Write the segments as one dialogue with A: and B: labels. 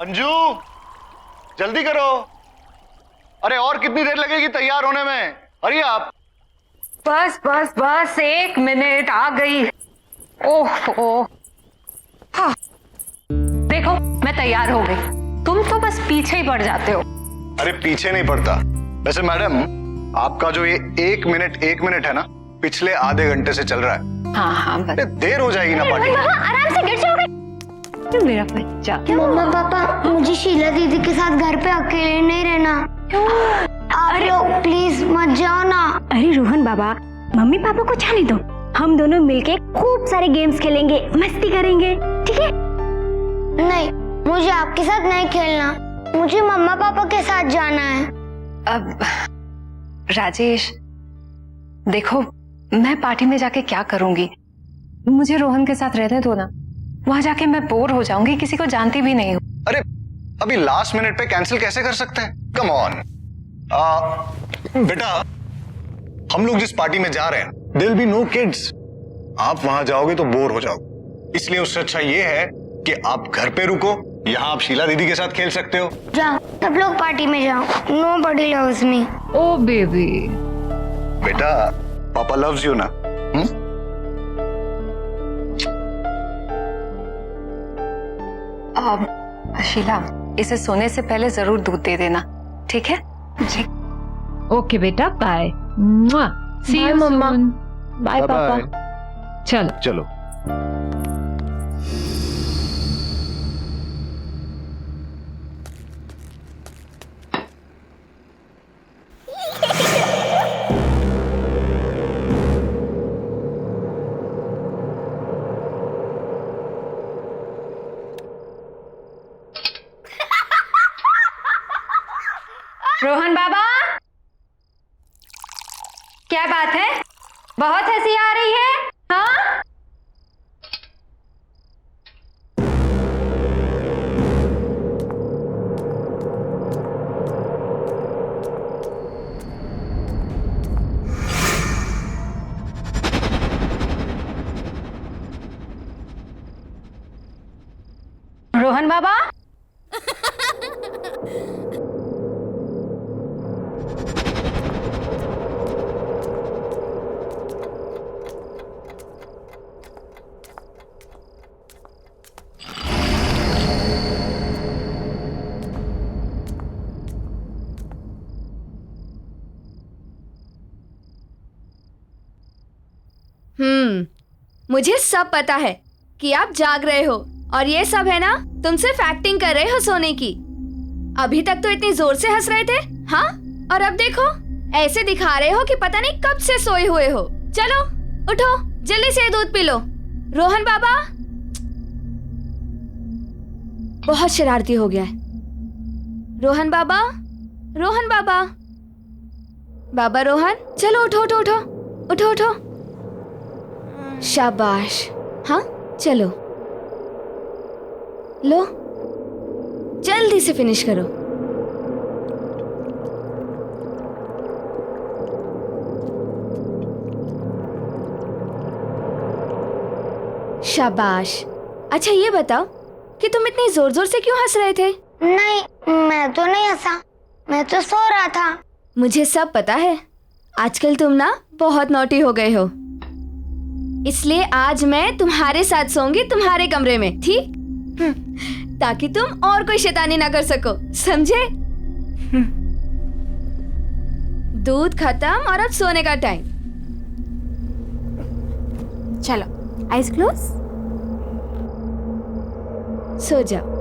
A: अंजू, जल्दी करो। अरे और कितनी देर लगेगी तैयार होने में? अरे आप।
B: बस बस बस 1 मिनट, आ गई। ओह हाँ, देखो मैं तैयार हो गई। तुम तो बस पीछे ही पड़ जाते हो।
A: अरे पीछे नहीं पड़ता। वैसे मैडम, आपका जो ये 1 मिनट है ना, पिछले आधे घंटे से चल रहा है।
B: हाँ बस।
A: देर हो जाएगी ना पार्टी।
B: आराम से गिर जाओगे। मेरा बच्चा।
C: मम्मा पापा, मुझे शीला दीदी के साथ घर पे अकेले नहीं रहना। आप लोग प्लीज मत जाओ ना।
D: अरे रोहन बाबा, मम्मी पापा को जाने दो। हम दोनों मिलके खूब सारे गेम्स खेलेंगे, मस्ती करेंगे, ठीक है?
C: नहीं, मुझे आपके साथ नहीं खेलना। मुझे मम्मा पापा के साथ जाना है।
B: अब राजेश, देखो मैं पार्टी में जाके क्या करूंगी? मुझे रोहन के साथ रहने दो ना। वहां जाके मैं बोर हो जाऊंगी, किसी को जानती भी नहीं हूँ।
A: अरे अभी लास्ट मिनट पे कैंसिल कैसे कर सकते हैं? Come on. बेटा, हम लोग जिस पार्टी में जा रहे हैं, there will be no kids. आप वहां जाओगे तो बोर हो जाओगे। इसलिए उससे अच्छा ये है कि आप घर पे रुको। यहाँ आप शीला दीदी के साथ खेल सकते हो।
C: जाओ, सब लोग पार्टी में जाओ। Nobody loves me।
B: ओ बेबी।
A: बेटा, पापा लव्स यू ना।
B: शीला, इसे सोने से पहले जरूर दूध दे देना, ठीक है? जी।
E: ओके बेटा, बाय। सी यू
C: मम्मा।
E: सून।
C: बाय पापा।
E: चलो
A: चलो।
B: रोहन बाबा, क्या बात है? बहुत हंसी आ रही है, हाँ? रोहन बाबा,
F: मुझे सब पता है कि आप जाग रहे हो और ये सब है ना, तुम सिर्फ एक्टिंग कर रहे हो सोने की। अभी तक तो इतनी जोर से हंस रहे थे, हाँ? और अब देखो, ऐसे दिखा रहे हो कि पता नहीं कब से सोए हुए हो। चलो उठो, जल्दी से दूध पी लो। रोहन बाबा, बहुत शरारती हो गया है। रोहन बाबा, रोहन बाबा, बाबा रोहन, चलो उठो उठो उठो उठो उठो। शाबाश, हाँ चलो, लो जल्दी से फिनिश करो। शाबाश। अच्छा ये बताओ कि तुम इतनी जोर जोर से क्यों हंस रहे थे?
C: नहीं, मैं तो नहीं हंसा, मैं तो सो रहा था।
F: मुझे सब पता है, आजकल तुम ना बहुत नॉटी हो गए हो। इसलिए आज मैं तुम्हारे साथ सोऊंगी, तुम्हारे कमरे में, ठीक? ताकि तुम और कोई शैतानी ना कर सको, समझे? दूध खत्म और अब सोने का टाइम। चलो, आइज क्लोज, सो जाओ।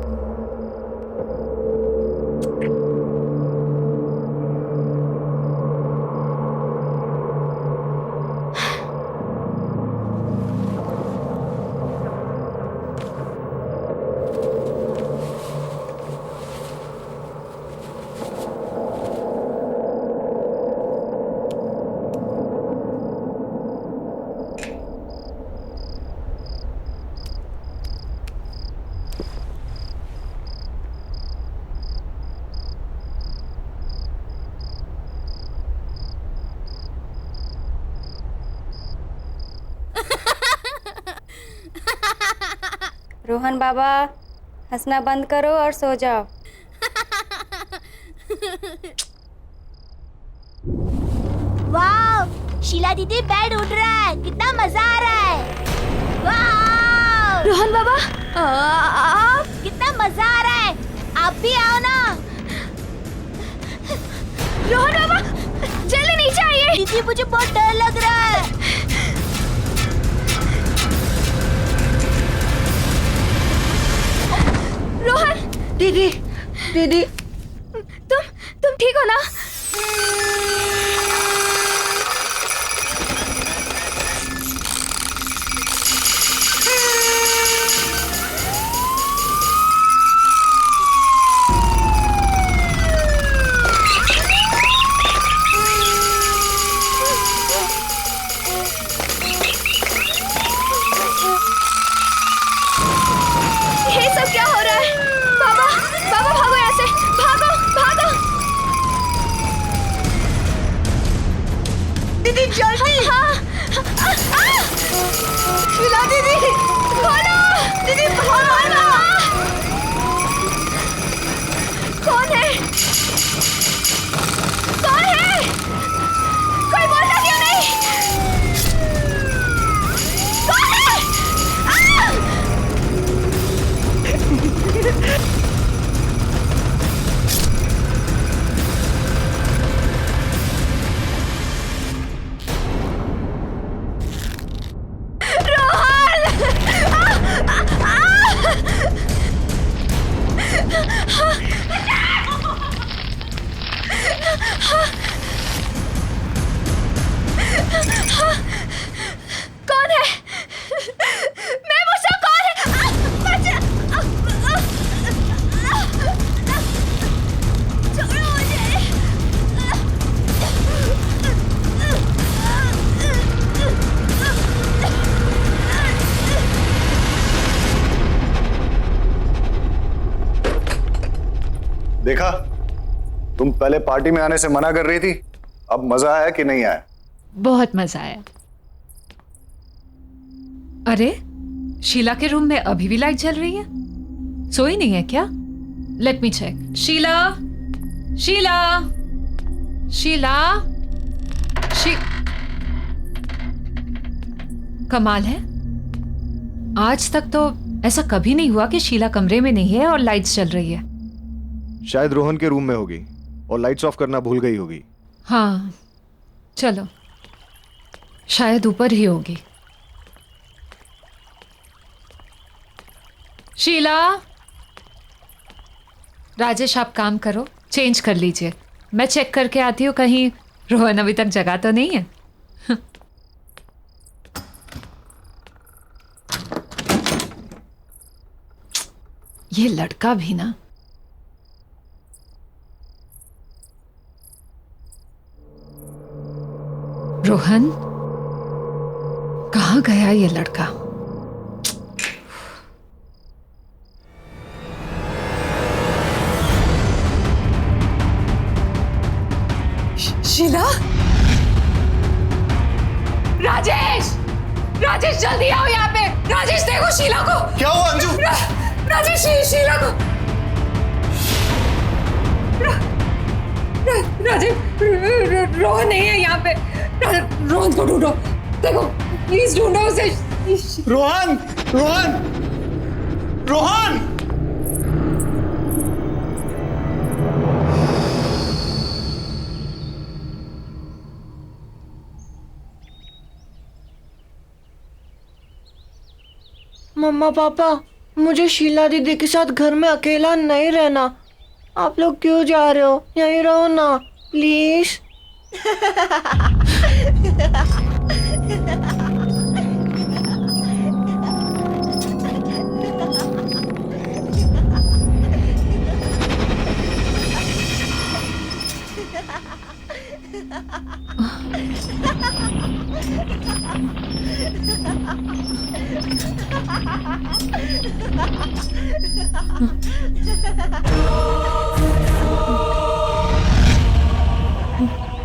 D: रोहन बाबा, हंसना बंद करो और सो जाओ।
C: वाह, शीला दीदी बेड उठ रहा है, कितना मजा आ रहा है। वाह,
F: रोहन बाबा,
C: कितना मजा आ रहा है, आप भी आओ ना।
F: रोहन बाबा, जल्दी नीचे आइए।
C: दीदी मुझे बहुत डर लग रहा है।
F: रोहन,
C: दीदी, दीदी,
F: तुम ठीक हो ना? ये सब क्या हो रहा है? बाबा, बाबा भागो यहाँ से, भागो, भागो।
C: दीदी जल्दी।
F: हाँ,
C: शीला दीदी,
F: खोलो।
C: दीदी
F: खोलो ना। कौन है? कौन है? कोई बोलता क्यों नहीं? कौन है? कौन है? मैं पूछा कौन है? बच्चा! छोड़ो मुझे!
A: देखा, तुम पहले पार्टी में आने से मना कर रही थी, अब मजा आया कि नहीं आया?
E: बहुत मजा आया। अरे, शीला के रूम में अभी भी लाइट जल रही है? सोई नहीं है क्या? Let me check. Sheela, Sheela, Sheela, कमाल है, आज तक तो ऐसा कभी नहीं हुआ कि शीला कमरे में नहीं है और लाइट्स जल रही है।
G: शायद रोहन के रूम में होगी और लाइट्स ऑफ करना भूल गई होगी।
E: हाँ, चलो, शायद ऊपर ही होगी। शीला, राजेश आप काम करो, चेंज कर लीजिए, मैं चेक करके आती हूँ कहीं रोहन अभी तक जगा तो नहीं है। ये लड़का भी ना। रोहन, कहाँ गया ये लड़का? शीला, राजेश, राजेश जल्दी आओ यहाँ पे। राजेश देखो शीला को।
A: क्या हुआ अंजू?
E: राजेश, शीला को। राजेश, रोहन नहीं है यहाँ पे। रोहन को ढूंढो, देखो प्लीज ढूंढो उसे।
A: रोहन, रोहन, रोहन!
H: मम्मा पापा, मुझे शीला दीदी के साथ घर में अकेला नहीं रहना। आप लोग क्यों जा रहे हो? यहीं रहो ना प्लीज।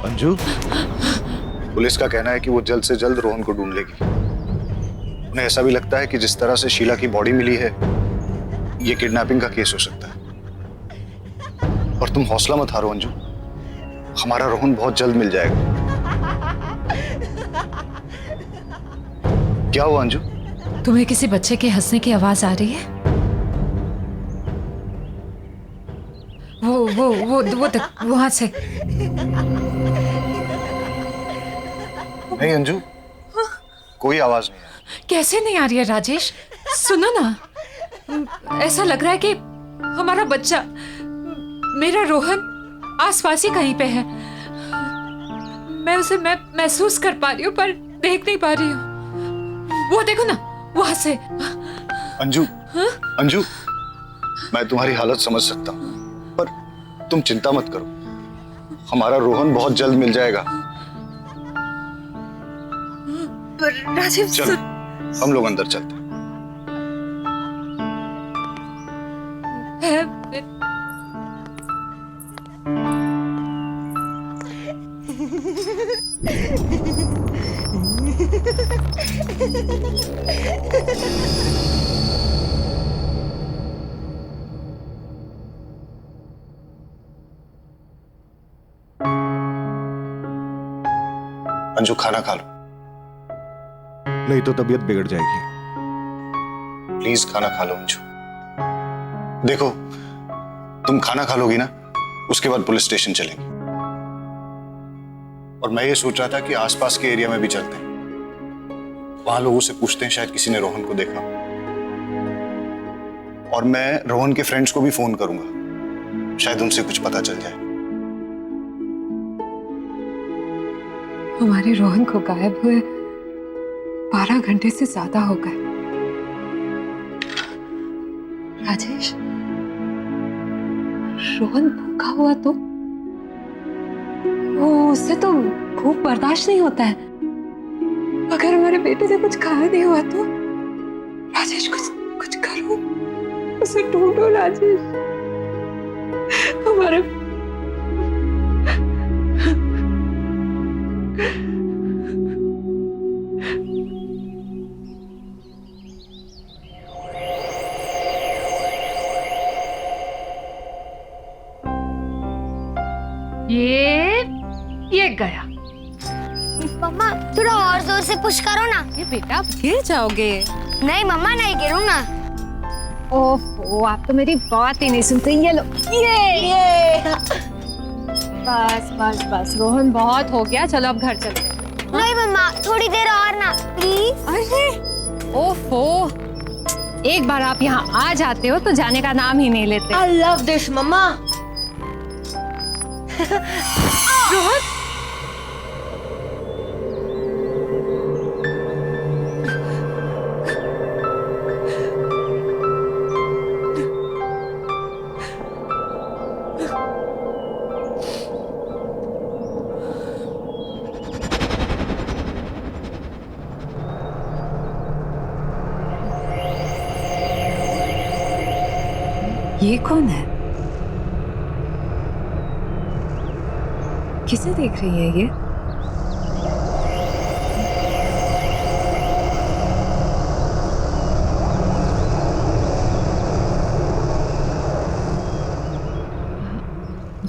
G: अंजू,
A: पुलिस का कहना है कि वो जल्द से जल्द रोहन को ढूंढ लेगी। उन्हें ऐसा भी लगता है कि जिस तरह से शीला की बॉडी मिली है,
G: ये किडनैपिंग का केस हो सकता है। और तुम हौसला मत हारो अंजू, हमारा रोहन बहुत जल्द मिल जाएगा। क्या हुआ अंजू?
E: तुम्हें किसी बच्चे के हंसने की आवाज आ रही है? वो तक वहां से।
G: नहीं अंजू, कोई आवाज नहीं है।
E: कैसे नहीं आ रही है राजेश? सुनो ना, ऐसा लग रहा है कि हमारा बच्चा, मेरा रोहन आसपास ही कहीं पे है। मैं उसे महसूस कर पा रही हूँ पर देख नहीं पा रही हूँ। वो देखो ना वहां से।
G: अंजू, अंजू, मैं तुम्हारी हालत समझ सकता हूँ, पर तुम चिंता मत करो, हमारा रोहन बहुत जल्द मिल जाएगा।
E: राजीव,
G: चलो हम लोग अंदर चलते हैं। अंजू खाना खा लो।
I: नहीं तो तबीयत बिगड़ जाएगी।
G: प्लीज खाना खा लो अंजू। देखो, तुम खाना खा लोगी ना, उसके बाद पुलिस स्टेशन चलेंगे। और मैं ये सोच रहा था कि आसपास के एरिया में भी चलते हैं, वहां लोगों से पूछते हैं, शायद किसी ने रोहन को देखा। और मैं रोहन के फ्रेंड्स को भी फोन करूंगा, शायद उनसे कुछ पता चल जाए।
B: हमारे रोहन को गायब हुए 12 घंटे से ज्यादा हो गए। राजेश, रोहन भूखा हुआ तो उससे तो भूख बर्दाश्त नहीं होता है। अगर हमारे बेटे से कुछ खाया नहीं हुआ तो राजेश, कुछ करो, उसे ढूंढो राजेश। हमारे ये गया।
C: मम्मा थोड़ा और जोर से पुश करो ना।
B: ये बेटा, आप गिर जाओगे।
C: नहीं मम्मा, नहीं गिरूंगा।
B: ओहो, आप तो मेरी बात ही नहीं सुनते। ये लो, ये बस बस बस, रोहन बहुत हो गया, चलो अब घर चलते हैं।
C: नहीं मम्मा, थोड़ी देर और ना प्लीज।
B: अरे ओहो, एक बार आप यहाँ आ जाते हो तो जाने का नाम ही नहीं लेते।
H: आई लव दिस मम्मा।
B: रोहन, ये कौन है? किसे देख रही है ये?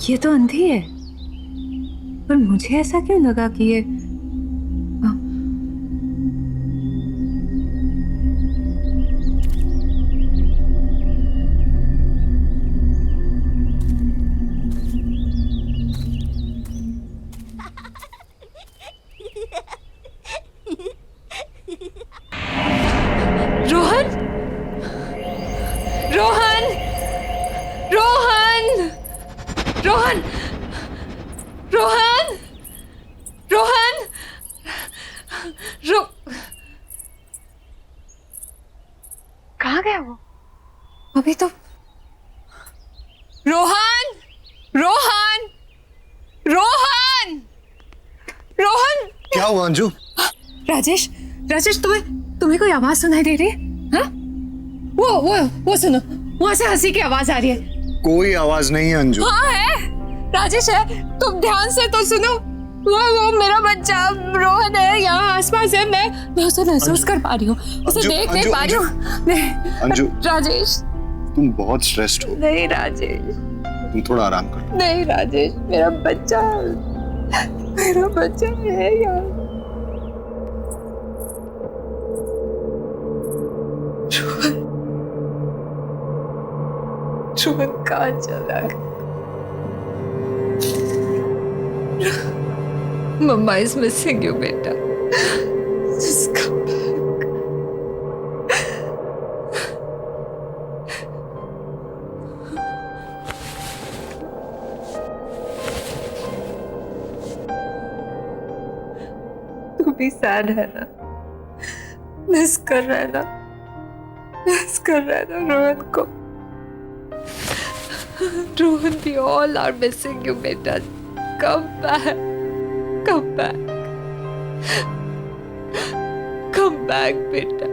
B: ये तो अंधी है, पर मुझे ऐसा क्यों लगा कि ये रोहन, रोहन, रोहन, रोहन, रोहन, रोहन, कहाँ गया वो? अभी तो रोहन, रोहन, रोहन, रोहन।
G: क्या हुआ अंजू?
B: राजेश, राजेश, तुम्हें कोई आवाज सुनाई दे रही है? हाँ? वो सुनो, वहां से हंसी की आवाज आ रही है।
G: कोई आवाज नहीं है अंजू।
B: हाँ है, राजेश है, तुम ध्यान से तो सुनो। वो मेरा बच्चा रोहन है, यहाँ आसपास है। मैं उसे महसूस कर पा रही हूँ, उसे देख नहीं पा रही हूँ।
G: अंजू,
B: राजेश,
G: तुम बहुत स्ट्रेस्ड हो।
E: नहीं राजेश,
G: तुम थोड़ा आराम करो।
E: नहीं राजेश, मेरा बच्चा है यार। रोहन कहाँ चला गया? मम्मा इज मिसिंग यू बेटा। Just come back. तू भी सैड है ना? मिस कर रहा है ना? मिस कर रहा है ना रोहन को? Rohan, we all are missing you बेटा। Come back. Come back. Come back बेटा।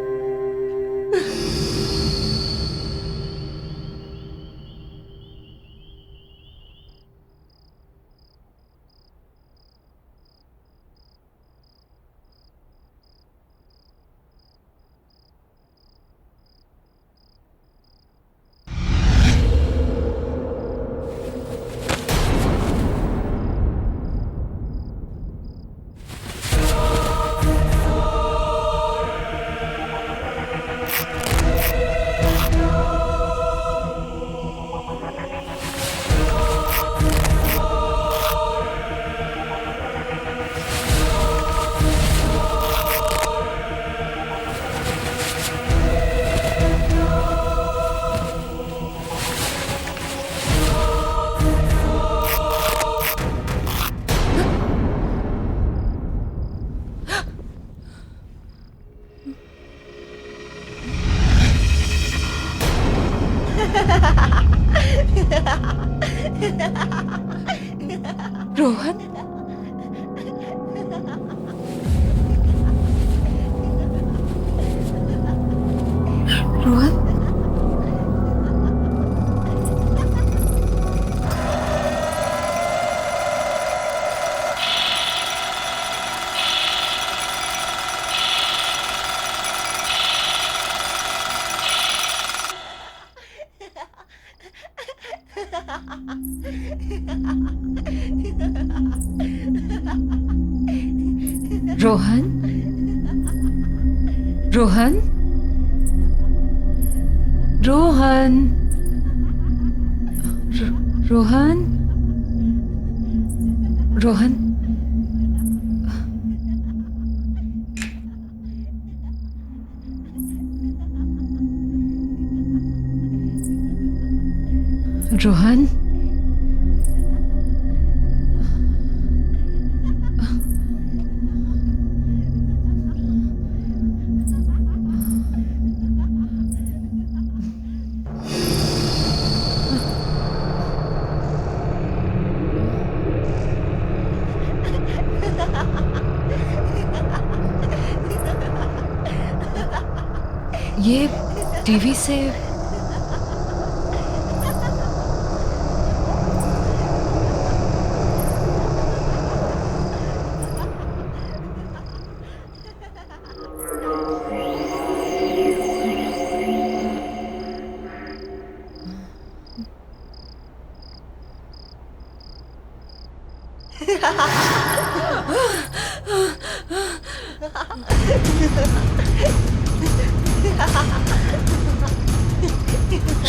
E: रोहन, रोहन, रोहन, रोहन, रोहन, रोहन, रोहन, रोहन, ये टीवी से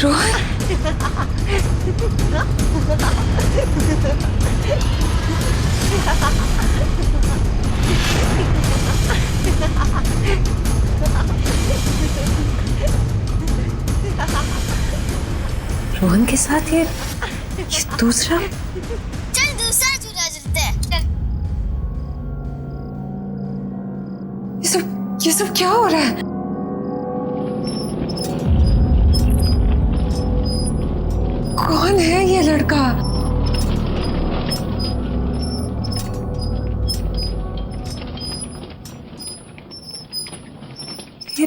E: रोहन, रोहन के साथ ये दूसरा।
C: चल दूसरा चूल्हा जलते हैं।
E: ये सब क्या हो रहा है? कौन है ये लड़का? ये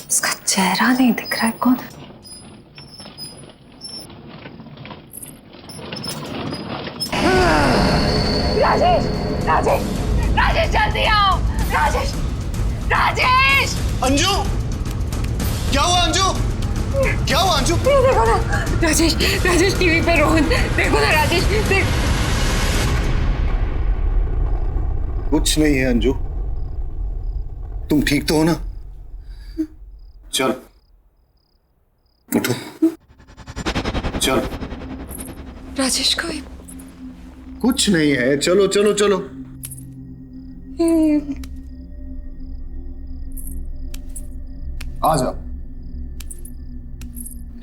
E: इसका चेहरा नहीं दिख रहा है। कौन है? राजेश, राजेश, राजेश जल्दी आओ। राजेश, राजेश।
G: अंजू, क्या हुआ अंजू? क्या हुआ अंजू?
E: देखो ना राजेश, राजेश टीवी पे रोहन, देखो ना राजेश, देख।
G: कुछ नहीं है अंजू, तुम ठीक तो हो ना? चल उठो, चल।
E: राजेश को
G: कुछ नहीं है, चलो चलो चलो। आ जाओ।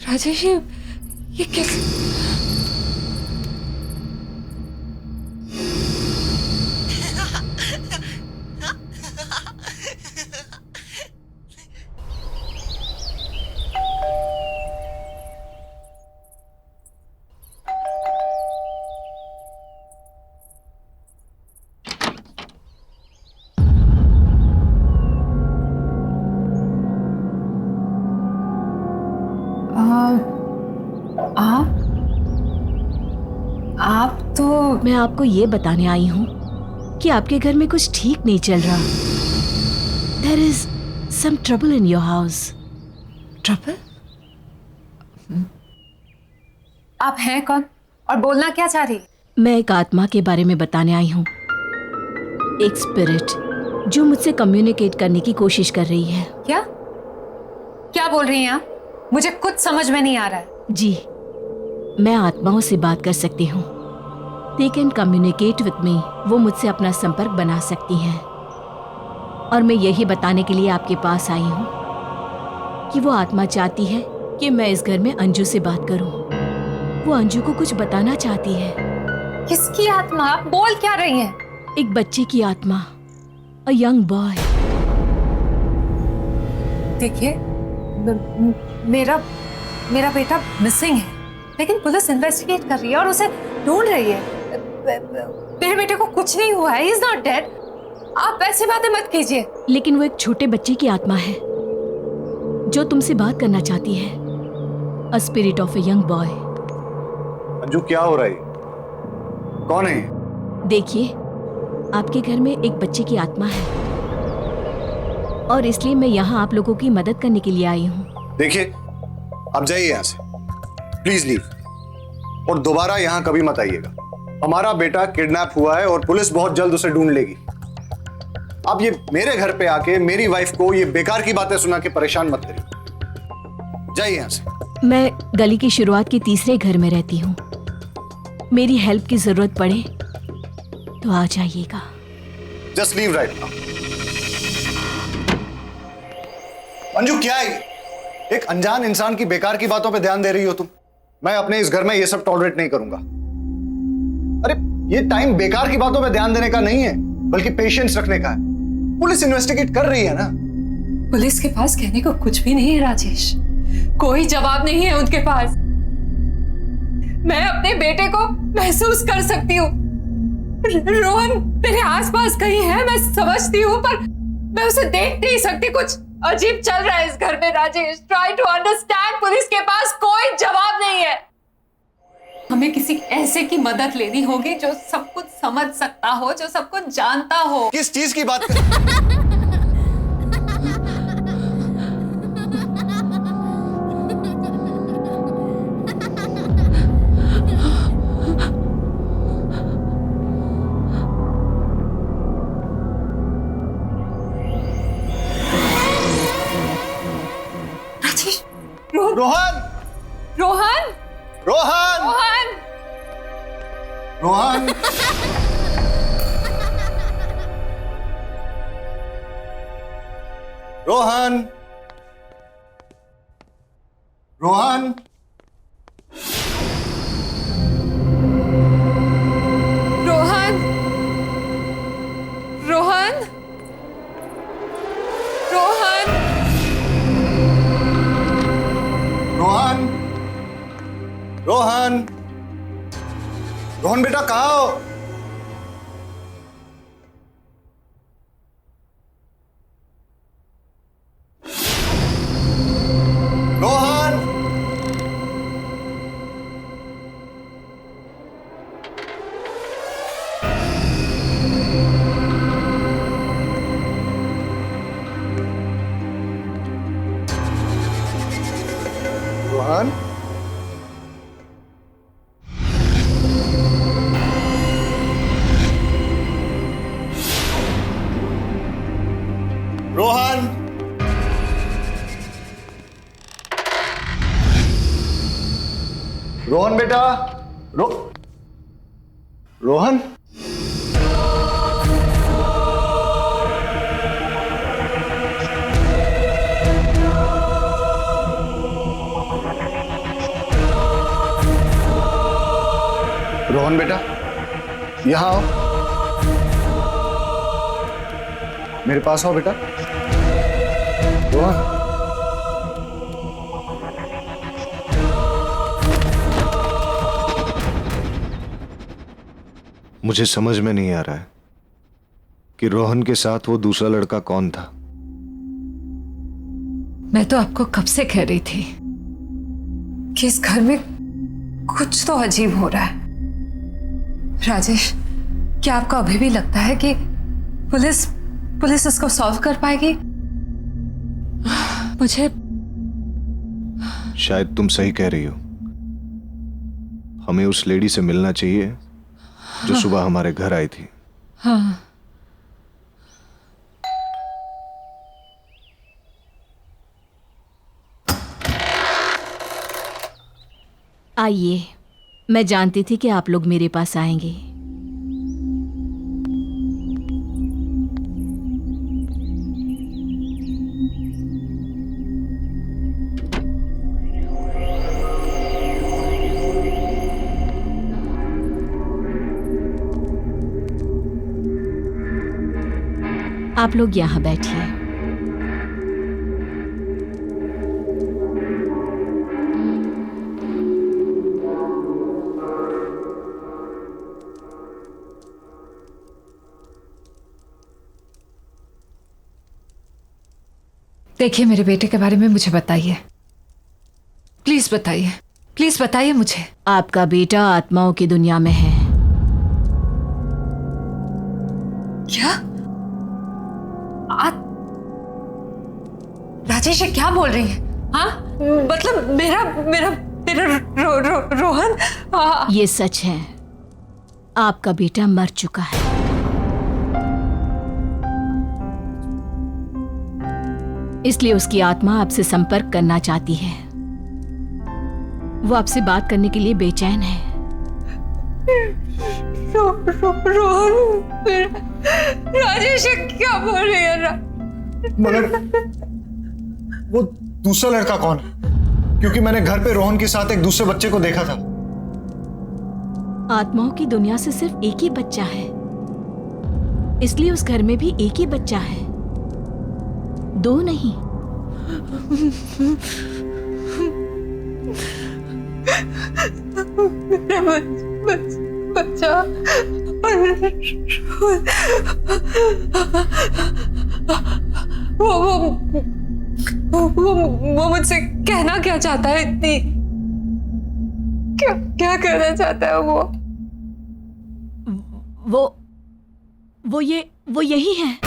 E: राजेश ये कैसे?
B: आप तो
J: मैं आपको ये बताने आई हूँ कि आपके घर में कुछ ठीक नहीं चल रहा। There is some trouble in your house.
B: Trouble? आप हैं कौन और बोलना क्या चाह रही?
J: मैं एक आत्मा के बारे में बताने आई हूँ, एक स्पिरिट जो मुझसे कम्युनिकेट करने की कोशिश कर रही है।
B: क्या क्या बोल रही हैं आप? मुझे कुछ समझ में नहीं आ रहा है।
J: जी, मैं आत्माओं से बात कर सकती हूँ। They can communicate with me. वो मुझसे अपना संपर्क बना सकती हैं। और मैं यही बताने के लिए आपके पास आई हूँ कि वो आत्मा चाहती है कि मैं इस घर में अंजू से बात करूँ। वो अंजू को कुछ बताना चाहती है।
B: किसकी आत्मा? आप बोल क्या रही हैं?
J: एक बच्चे की आत्मा, a young boy.
B: देखिए, मेरा बेटा मिसिंग है, लेकिन पुलिस इन्वेस्टिगेट कर रही है और उसे ढूंढ रही है। मेरे बेटे को कुछ नहीं हुआ है, he is not dead. आप ऐसी बातें मत कीजिए।
J: लेकिन वो एक छोटे बच्चे की आत्मा है जो तुमसे बात करना चाहती है। A spirit of a young boy.
G: Anju क्या हो रहा है? कौन है?
J: देखिए, आपके घर में एक बच्चे की आत्मा है और इसलिए मैं यहाँ आप लोगों की मदद करने के लिए आई हूँ।
G: देखिए, आप जाइए यहाँ से, प्लीज लीव, और दोबारा यहाँ कभी मत आइएगा। हमारा बेटा किडनैप हुआ है और पुलिस बहुत जल्द उसे ढूंढ लेगी। आप ये मेरे घर पे आके मेरी वाइफ को ये बेकार की बातें सुना के परेशान मत करिए। जाइए यहाँ से।
J: मैं गली की शुरुआत के तीसरे घर में रहती हूँ। मेरी हेल्प की जरूरत पड़े तो आ जाइएगा।
G: Just leave right now. Anju क्या है? एक अनजान इंसान की बेकार की बातों पे ध्यान दे रही हो तुम। मैं अपने इस घर में ये सब टॉलरेट नहीं करूंगा। अरे ये टाइम बेकार की बातों पे ध्यान देने का नहीं है, बल्कि पेशेंस रखने का है। पुलिस इन्वेस्टिगेट कर रही है ना।
E: पुलिस के पास कहने को कुछ भी नहीं है राजेश, कोई जवाब नहीं है उनके पास। मैं अपने बेटे को महसूस कर सकती हूँ। रोहन मेरे आसपास कहीं है, मैं समझती हूँ, पर मैं उसे देख नहीं सकती। कुछ अजीब चल रहा है इस घर में Rajesh. Try to understand. Police के पास कोई जवाब नहीं है। हमें किसी ऐसे की मदद लेनी होगी जो सब कुछ समझ सकता हो, जो सब कुछ जानता हो।
G: किस चीज की बात कर? रोहन!
E: रोहन!
G: रोहन!
E: रोहन!
G: रोहन! रोहन! रोहन!
E: रोहन! रोहन! रोहन!
G: रोहन! रोहन! रोहन बेटा कहाँ हो? रोहन! रोहन बेटा, रोहन। रोहन बेटा, यहां आओ, मेरे पास आओ बेटा। रोहन,
I: मुझे समझ में नहीं आ रहा है कि रोहन के साथ वो दूसरा लड़का कौन था।
E: मैं तो आपको कब से कह रही थी कि इस घर में कुछ तो अजीब हो रहा है। राजेश, क्या आपको अभी भी लगता है कि पुलिस इसको सॉल्व कर पाएगी? मुझे
I: शायद तुम सही कह रही हो। हमें उस लेडी से मिलना चाहिए जो सुबह हमारे घर आई थी।
E: हाँ,
J: आइए, मैं जानती थी कि आप लोग मेरे पास आएंगे। आप लोग यहाँ बैठिए।
E: देखिए, मेरे बेटे के बारे में मुझे बताइए, प्लीज बताइए, प्लीज बताइए मुझे।
J: आपका बेटा आत्माओं की दुनिया में है।
E: क्या? राजेश, ये क्या बोल रही है? हाँ, मतलब मेरा मेरा मेरा रोहन।
J: ये सच है, आपका बेटा मर चुका है। इसलिए उसकी आत्मा आपसे संपर्क करना चाहती है। वो आपसे बात करने के लिए बेचैन है।
E: रोहन, राजेश क्या बोल रही है?
G: मगर वो दूसरा लड़का कौन है? क्योंकि मैंने घर पे रोहन के साथ एक दूसरे बच्चे को देखा था।
J: आत्माओं की दुनिया से सिर्फ एक ही बच्चा है, इसलिए उस घर में भी एक ही बच्चा है, दो नहीं।
E: बच्चा वो मुझसे कहना क्या चाहता है? इतनी क्या कहना चाहता है
J: वो यही है।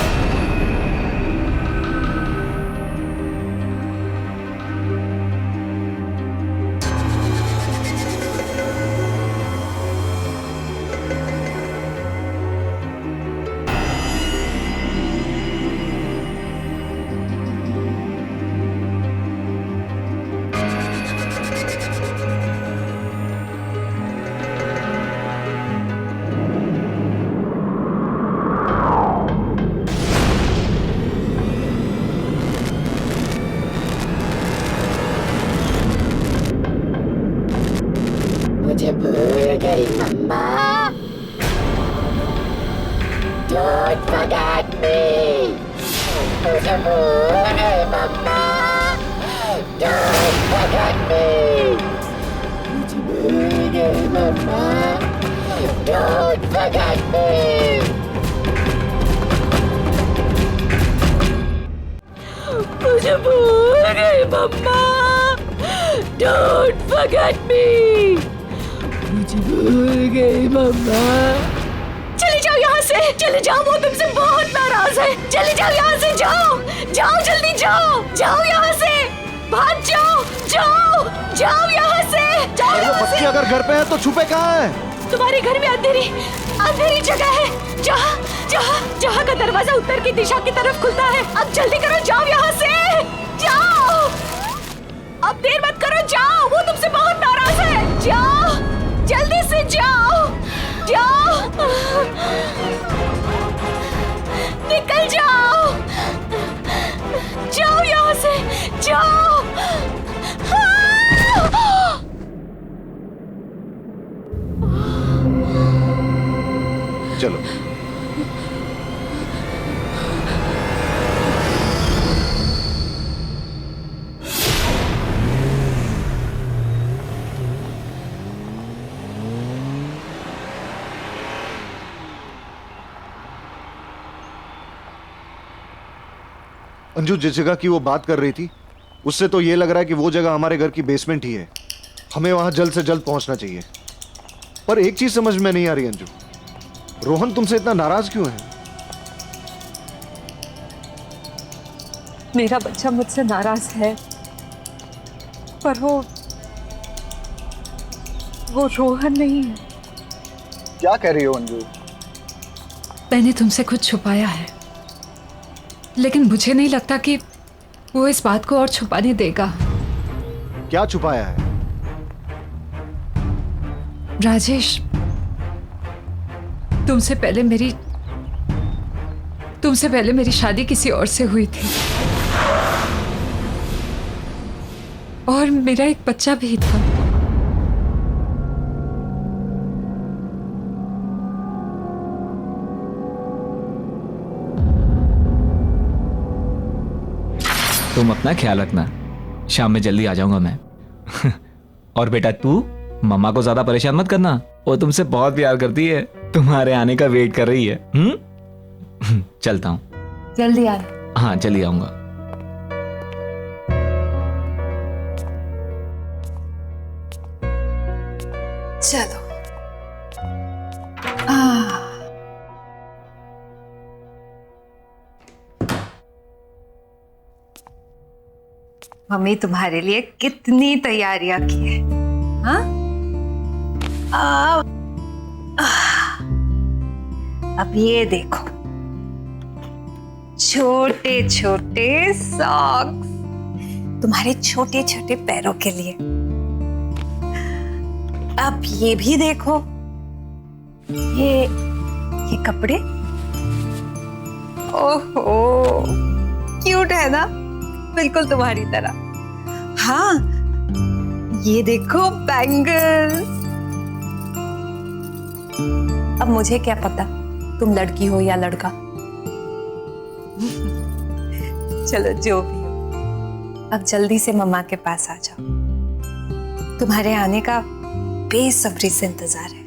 D: मुझे भूल गई मम्मा। Don't forget me। मुझे भूल गई मम्मा। Don't forget me। मुझे भूल गई मम्मा। Don't forget me। मुझे भूल गई मम्मा। Don't forget me। मुझे भूल गई मम्मा। चले जाओ यहाँ से, चले जाओ, वो तुमसे बहुत नाराज है। चले जाओ यहाँ से, जाओ जाओ, जल्दी जाओ, जाओ यहाँ से, भाग जाओ, जाओ जाओ यहाँ से, जाओ यहाँ से।
I: बच्चे अगर घर पे हैं तो छुपे कहाँ हैं?
D: तुम्हारे घर में अंधेरी जगह है, जहाँ का दरवाजा उत्तर की दिशा की तरफ खुलता है। अब जल्दी करो, जाओ यहाँ से, जाओ, अब देर मत करो, जाओ, वो तुमसे बहुत नाराज है, जाओ।
I: चलो। अंजू, जिस जगह की वो बात कर रही थी उससे तो ये लग रहा है कि वो जगह हमारे घर की बेसमेंट ही है। हमें वहां जल्द से जल्द पहुंचना चाहिए। पर एक चीज समझ में नहीं आ रही अंजू, रोहन तुमसे इतना नाराज क्यों है?
E: मेरा बच्चा मुझसे नाराज है, पर वो रोहन नहीं है।
G: क्या कह रही हो अंजू?
E: मैंने तुमसे कुछ छुपाया है, लेकिन मुझे नहीं लगता कि वो इस बात को और छुपाने देगा।
I: क्या छुपाया है?
E: राजेश, तुमसे पहले मेरी शादी किसी और से हुई थी, और मेरा एक बच्चा भी था।
K: तुम अपना ख्याल रखना, शाम में जल्दी आ जाऊंगा मैं। और बेटा तू मम्मा को ज्यादा परेशान मत करना, वो तुमसे बहुत प्यार करती है, तुम्हारे आने का वेट कर रही है। चलता हूँ।
E: जल्दी आना।
K: हाँ, जल्दी आऊंगा।
B: चलो। मम्मी तुम्हारे लिए कितनी तैयारियां की है। हाँ? अब ये देखो, छोटे छोटे सॉक्स तुम्हारे छोटे छोटे पैरों के लिए। अब ये भी देखो, ये कपड़े। ओहो, क्यूट है ना, बिल्कुल तुम्हारी तरह। हाँ, ये देखो बैंगल्स। अब मुझे क्या पता तुम लड़की हो या लड़का। चलो जो भी हो, अब जल्दी से मम्मा के पास आ जाओ। तुम्हारे आने का बेसब्री से इंतजार है।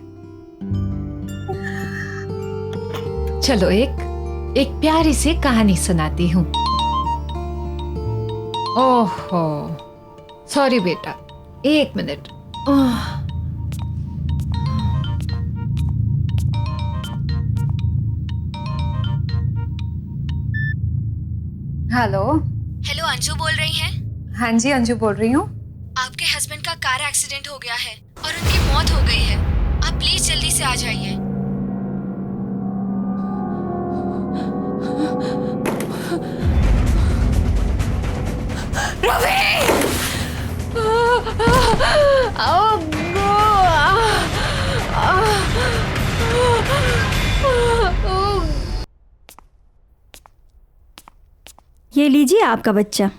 E: चलो एक प्यारी सी कहानी सुनाती हूँ। ओहो, सॉरी बेटा, 1 मिनट।
B: हेलो।
F: हेलो, अंजू बोल रही हैं?
B: हाँ जी, अंजू बोल रही हूँ।
F: आपके हस्बैंड का कार एक्सीडेंट हो गया है और उनकी मौत हो गई है। आप प्लीज जल्दी से आ जाइए।
L: ये लीजिए आपका बच्चा।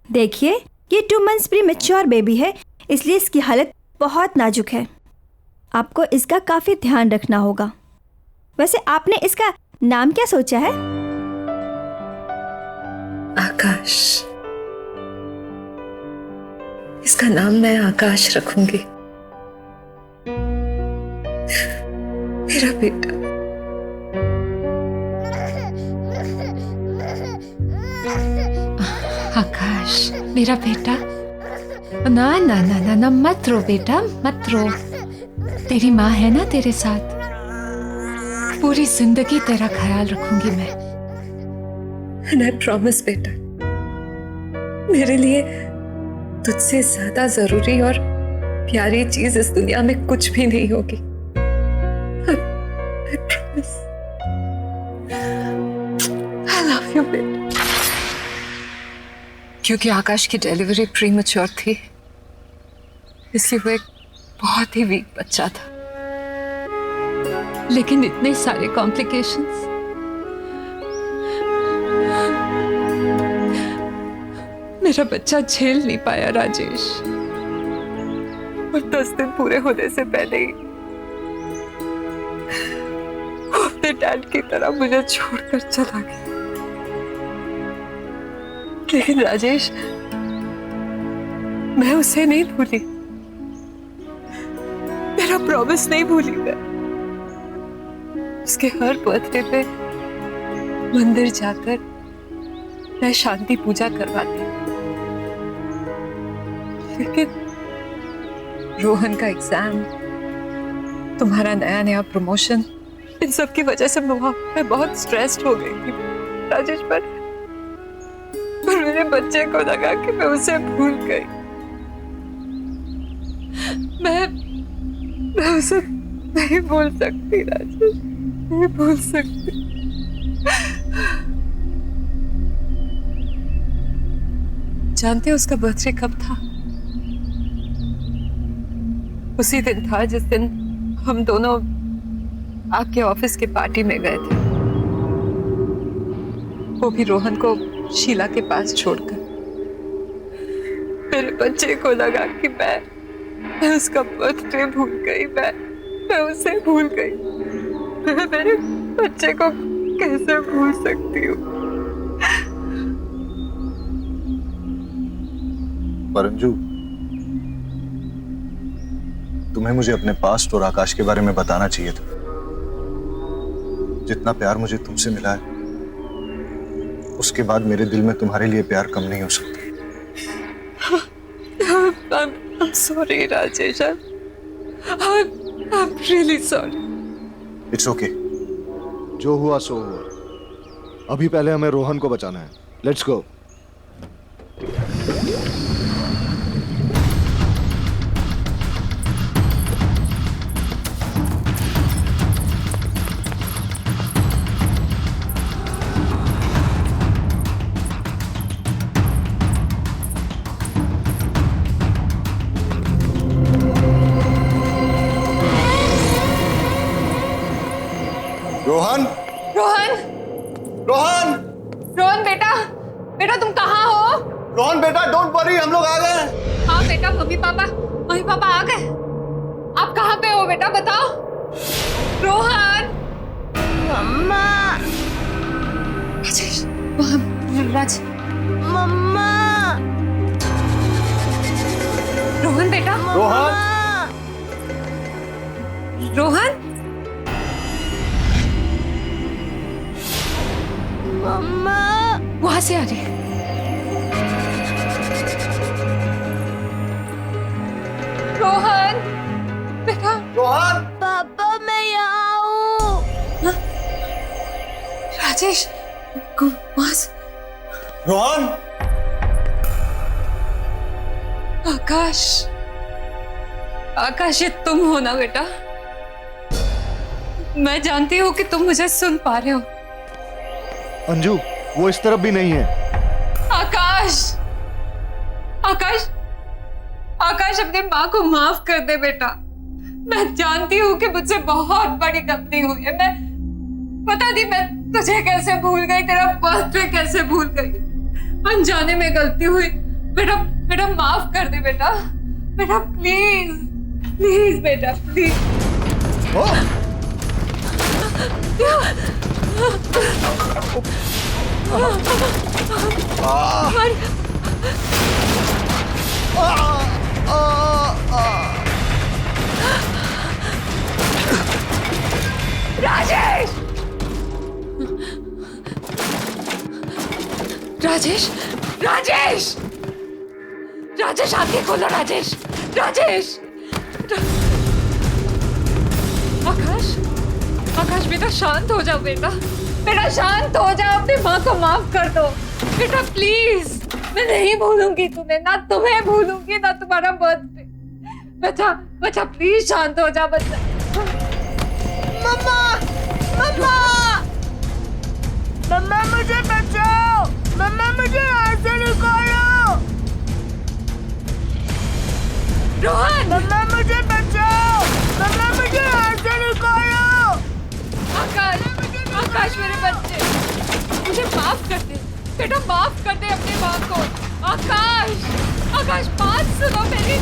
L: देखिए, ये 2 मंथ्स प्रीमैच्योर बेबी है, इसलिए इसकी हालत बहुत नाजुक है। आपको इसका काफी ध्यान रखना होगा। वैसे आपने इसका नाम क्या सोचा है?
B: आकाश। इसका नाम मैं आकाश रखूंगी। मेरा बेटा।
E: आकाश, मेरा बेटा। ना ना ना ना ना, मत रो बेटा, मत रो। तेरी माँ है ना तेरे साथ, पूरी जिंदगी तेरा ख्याल रखूंगी मैं।
B: And I promise बेटा, मेरे लिए तुझसे ज्यादा जरूरी और प्यारी चीज इस दुनिया में कुछ भी नहीं होगी। I promise. I love you बेटा। क्योंकि आकाश की डिलीवरी प्रीमैच्योर थी, इसलिए वो एक बहुत ही वीक बच्चा था।
E: लेकिन इतने सारे कॉम्प्लिकेशंस। मेरा बच्चा झेल नहीं पाया राजेश। और 10 दिन पूरे होने से पहले ही वो अपने डैड की तरह मुझे छोड़कर चला गया। लेकिन राजेश, मैं उसे नहीं भूली, मेरा प्रॉमिस नहीं भूली। मैं उसके हर बर्थडे पे मंदिर जाकर मैं शांति पूजा करवाती। लेकिन रोहन का एग्जाम, तुम्हारा नया नया प्रमोशन, इन सब की वजह से मैं बहुत स्ट्रेस्ड हो गई थी राजेश। पर मेरे बच्चे को लगा कि मैं उसे भूल गई। मैं उसे नहीं भूल सकती राजेश, नहीं भूल सकती। जानते हो उसका बर्थडे कब था? उसी दिन था जिस दिन हम दोनों आपके ऑफिस के पार्टी में गए थे, वो भी रोहन को शीला के पास छोड़कर। मेरे बच्चे को लगा कि मैं उसका बर्थडे भूल गई, मैं उसे भूल गई। मैं मेरे बच्चे को कैसे भूल सकती हूँ?
A: परंजू, तुम्हें मुझे अपने पास्ट और आकाश के बारे में बताना चाहिए था। जितना प्यार मुझे तुमसे मिला है, उसके बाद मेरे दिल में तुम्हारे लिए प्यार कम नहीं हो सकता।
E: I'm sorry, Rajesh. I'm really sorry.
A: It's okay.
I: जो हुआ सो हुआ। अभी पहले हमें रोहन को बचाना है। Let's go.
G: रोहन,
E: रोहन,
G: रोहन,
E: रोहन बेटा, बेटा तुम कहाँ हो?
G: रोहन बेटा, डोंट वरी, हम लोग आ गए।
E: हाँ बेटा, मम्मी पापा आ गए। आप कहाँ पे हो बेटा, बताओ। रोहन,
C: मम्मा,
E: राजेश, राज,
C: मम्मा,
E: रोहन बेटा,
G: रोहन,
E: रोहन,
C: मम्मा,
E: वहां से आ रही है। रोहन बेटा,
G: रोहन,
C: पापा मैं यहाँ हूँ।
E: राजेश,
G: रोहन,
E: आकाश, आकाश ये तुम हो ना बेटा? मैं जानती हूँ कि तुम मुझे सुन पा रहे हो।
I: अंजू, वो इस तरफ भी नहीं है।
E: आकाश, आकाश, आकाश अपनी माँ को माफ कर दे बेटा। मैं जानती हूँ कि मुझसे बहुत बड़ी गलती हुई है। मैं पता नहीं मैं तुझे कैसे भूल गई, तेरा बर्थडे कैसे भूल गई। अनजाने में गलती हुई बेटा, बेटा माफ कर दे बेटा, बेटा प्लीज, प्लीज बेटा प्लीज। राजेश, राजेश, राजेश, राजेश आंखें खोलो राजेश, राजेश। आकाश, आकाश बेटा शांत हो जाओ बेटा, बेटा शांत हो जाओ, अपनी माँ को माफ कर दो बेटा प्लीज। मैं नहीं भूलूंगी तुम्हें, ना तुम्हें भूलूंगी ना तुम्हारा बर्थडे। बच्चा, बच्चा प्लीज शांत हो जा बच्चा।
C: मम्मा, मम्मा, मम्मा मुझे बचाओ, मम्मा मुझे यहाँ से निकालो।
E: रोहन,
C: मम्मा मुझे बचाओ, मम्मा मुझे यहाँ से निकालो।
E: आकाश, आकाश मेरे बच्चे, मुझे माफ कर दे बेटा, माफ कर दे अपनी माँ को। आकाश, आकाश बात सुनो मेरी।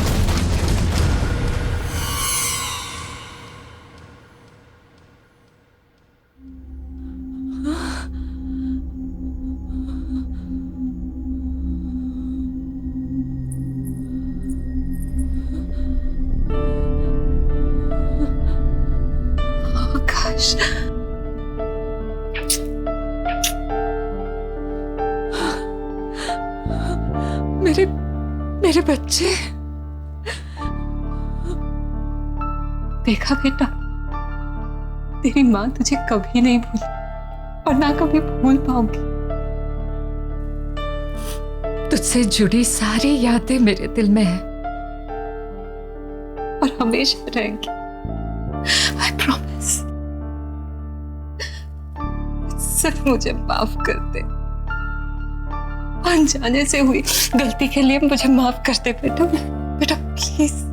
E: आकाश, मेरे बच्चे। देखा बेटा, तेरी माँ तुझे कभी नहीं भूली और ना कभी भूल पाऊंगी। तुझसे जुड़ी सारी यादें मेरे दिल में है और हमेशा रहेंगी। I promise। सिर्फ मुझे माफ कर दे, अनजाने से हुई गलती के लिए मुझे माफ कर दे बेटा, बेटा प्लीज।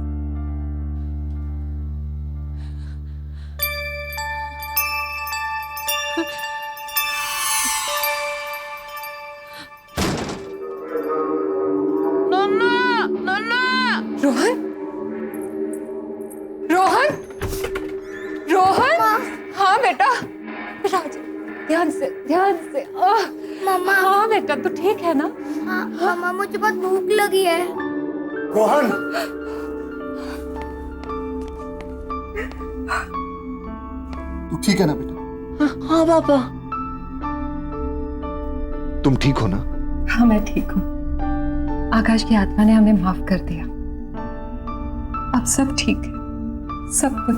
E: रोहन, रोहन, रोहन। हाँ बेटा, ध्यान से, ध्यान से।
C: मम्मा।
E: हाँ बेटा, तू ठीक है ना?
C: हाँ मम्मा, मुझे बहुत भूख लगी है।
G: रोहन, तू ठीक है ना बेटा?
H: हाँ पापा।
I: तुम ठीक हो ना?
B: हाँ मैं ठीक हूँ। आकाश की आत्मा ने हमें माफ कर दिया। अब सब ठीक है, सब कुछ।